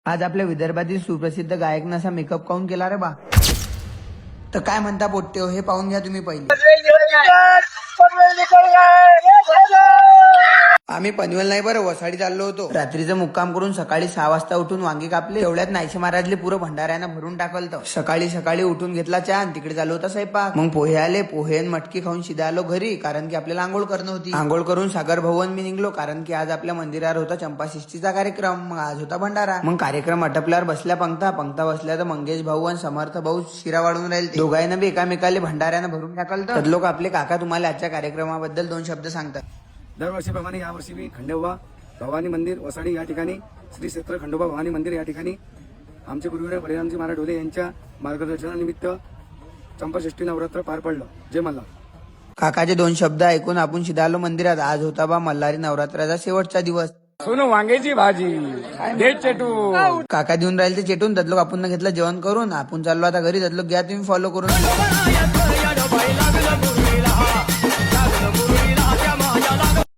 आज आपल्या विदर्भातील सुप्रसिद्ध गायकनं असा मेकअप काऊन केला रे बा? तर काय म्हणता पोट्टे हो, हे पाहून घ्या तुम्ही पहिले. आम्ही पनवेल नाही बरं, वसाडी चाललो होतो. रात्रीचं मुक्काम करून सकाळी 6 वाजता उठून वांगे कापले. एवढ्यात नाईशे महाराजले पुरं भंडाऱ्यानं भरून टाकलं. सकाळी सकाळी उठून घेतला चहा आणि तिकडे झालो होता स्वयंपाक. मग पोहे आले, पोहे आणि मटकी खाऊन सीधा आलो घरी, कारण की आपल्याला आंघोळ करणं होती. आंघोळ करून सागर भवन मी निघलो, कारण की आज आपल्या मंदिरावर होता चंपाषष्ठीचा कार्यक्रम. मग आज होता भंडारा. मग कार्यक्रम आटपल्यावर बसल्या पंक्ता बसल्या तर मंगेश भाऊ आणि समर्थ भाऊ शिरा वाढून राहिले. दोघांना बी एकामेकाले भंडाऱ्यानं भरून टाकलं. तर लोक आपले काका तुम्हाला आजच्या कार्यक्रमाबद्दल 2 शब्द सांगतात. दरवर्षीप्रमाणे यावर्षी मी खंडोबा भवानी मंदिर वसाडी या ठिकाणी श्री क्षेत्र खंडोबा भवानी मंदिर या ठिकाणी आमचे गुरुदेव बळीरामजी महाराज ढोले यांच्या मार्गदर्शनानिमित्त चंपाषष्ठी नवरात्र पार पडलं. जय मल्हार. काकाचे 2 शब्द ऐकून आपण सीधा आलो मंदिरात. आज होता बा मल्हारी नवरात्राचा शेवटचा दिवस. सोनू वांग्याची भाजी डेट चेटू काका देऊन राहिले ते चेटून. ददलोक आपण घेतलं जेवण करून. आपण चाललो आता घरी. ददलोक घ्या तुम्ही फॉलो करून.